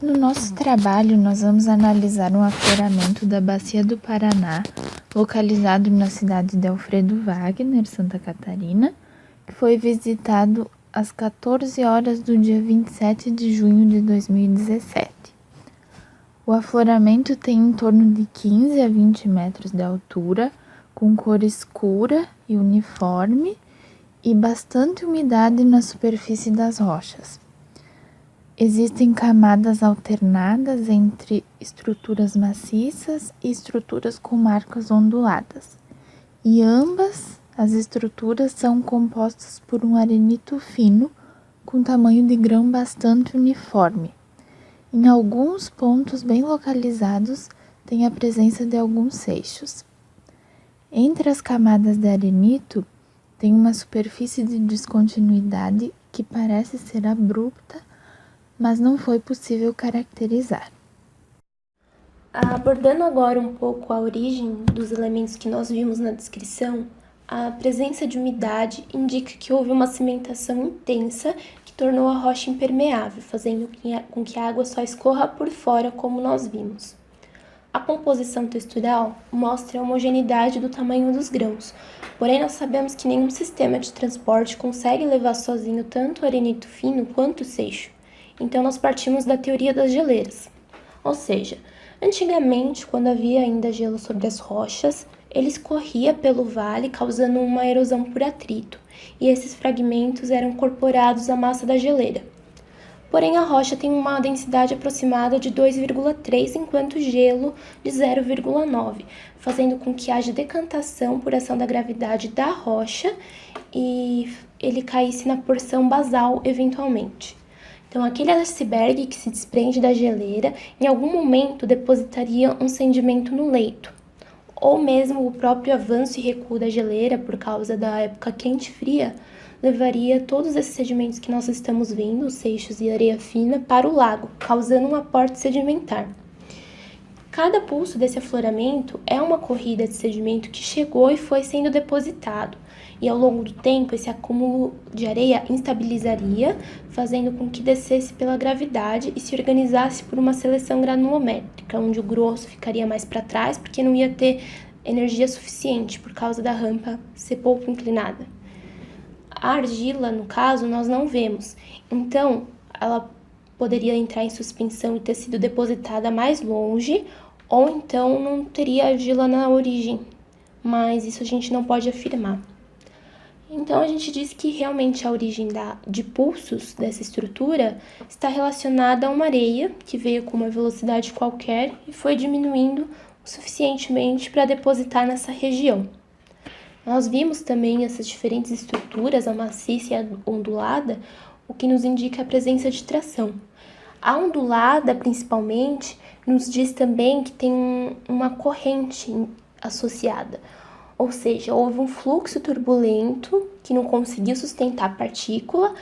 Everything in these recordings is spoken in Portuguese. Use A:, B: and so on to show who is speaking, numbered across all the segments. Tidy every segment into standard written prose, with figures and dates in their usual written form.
A: No nosso trabalho, nós vamos analisar um afloramento da Bacia do Paraná, localizado na cidade de Alfredo Wagner, Santa Catarina, que foi visitado às 14 horas do dia 27 de junho de 2017. O afloramento tem em torno de 15 a 20 metros de altura, com cor escura e uniforme e bastante umidade na superfície das rochas. Existem camadas alternadas entre estruturas maciças e estruturas com marcas onduladas, e ambas as estruturas são compostas por um arenito fino com tamanho de grão bastante uniforme. Em alguns pontos bem localizados, tem a presença de alguns seixos. Entre as camadas de arenito, tem uma superfície de descontinuidade que parece ser abrupta, mas não foi possível caracterizar.
B: Abordando agora um pouco a origem dos elementos que nós vimos na descrição, a presença de umidade indica que houve uma cimentação intensa que tornou a rocha impermeável, fazendo com que a água só escorra por fora, como nós vimos. A composição textural mostra a homogeneidade do tamanho dos grãos, porém nós sabemos que nenhum sistema de transporte consegue levar sozinho tanto o arenito fino quanto o seixo. Então nós partimos da teoria das geleiras. Ou seja, antigamente, quando havia ainda gelo sobre as rochas, ele escorria pelo vale, causando uma erosão por atrito, e esses fragmentos eram incorporados à massa da geleira. Porém, a rocha tem uma densidade aproximada de 2,3, enquanto o gelo de 0,9, fazendo com que haja decantação por ação da gravidade da rocha e ele caísse na porção basal eventualmente. Então, aquele iceberg que se desprende da geleira, em algum momento depositaria um sedimento no leito, ou mesmo o próprio avanço e recuo da geleira, por causa da época quente e fria, levaria todos esses sedimentos que nós estamos vendo, os seixos e areia fina, para o lago, causando um aporte sedimentar. Cada pulso desse afloramento é uma corrida de sedimento que chegou e foi sendo depositado, e ao longo do tempo esse acúmulo de areia instabilizaria, fazendo com que descesse pela gravidade e se organizasse por uma seleção granulométrica, onde o grosso ficaria mais para trás porque não ia ter energia suficiente por causa da rampa ser pouco inclinada. A argila, no caso, nós não vemos, então ela poderia entrar em suspensão e ter sido depositada mais longe, ou então não teria argila na origem, mas isso a gente não pode afirmar. Então a gente diz que realmente a origem de pulsos dessa estrutura está relacionada a uma areia que veio com uma velocidade qualquer e foi diminuindo o suficientemente para depositar nessa região. Nós vimos também essas diferentes estruturas, a maciça e a ondulada, o que nos indica a presença de tração. A ondulada, principalmente, nos diz também que tem uma corrente associada, ou seja, houve um fluxo turbulento que não conseguiu sustentar a partícula,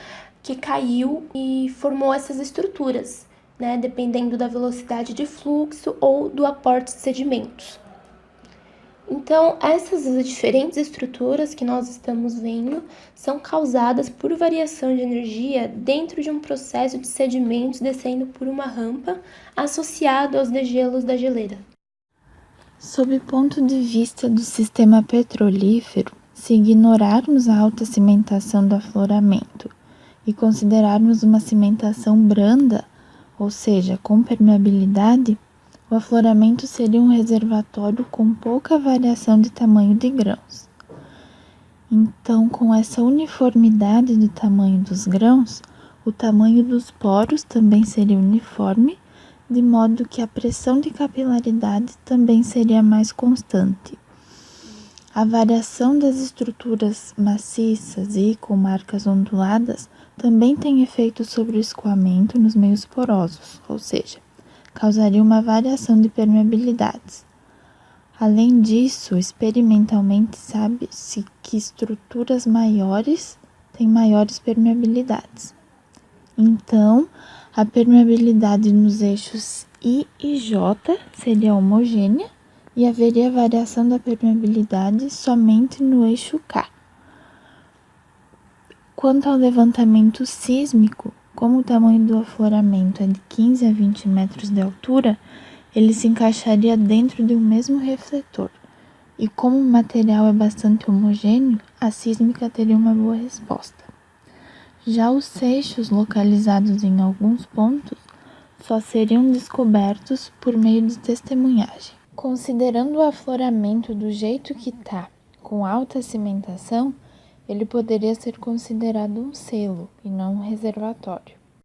B: que caiu e formou essas estruturas, né, dependendo da velocidade de fluxo ou do aporte de sedimentos. Então, essas diferentes estruturas que nós estamos vendo são causadas por variação de energia dentro de um processo de sedimentos descendo por uma rampa associado aos degelos da geleira.
A: Sob o ponto de vista do sistema petrolífero, se ignorarmos a alta cimentação do afloramento e considerarmos uma cimentação branda, ou seja, com permeabilidade, o afloramento seria um reservatório com pouca variação de tamanho de grãos. Então, com essa uniformidade do tamanho dos grãos, o tamanho dos poros também seria uniforme, de modo que a pressão de capilaridade também seria mais constante. A variação das estruturas maciças e com marcas onduladas também tem efeito sobre o escoamento nos meios porosos, ou seja, causaria uma variação de permeabilidades. Além disso, experimentalmente sabe-se que estruturas maiores têm maiores permeabilidades. Então, a permeabilidade nos eixos I e J seria homogênea e haveria variação da permeabilidade somente no eixo K. Quanto ao levantamento sísmico, como o tamanho do afloramento é de 15 a 20 metros de altura, ele se encaixaria dentro de um mesmo refletor. E como o material é bastante homogêneo, a sísmica teria uma boa resposta. Já os seixos localizados em alguns pontos só seriam descobertos por meio de testemunhagem. Considerando o afloramento do jeito que está, com alta cimentação, ele poderia ser considerado um selo e não um reservatório.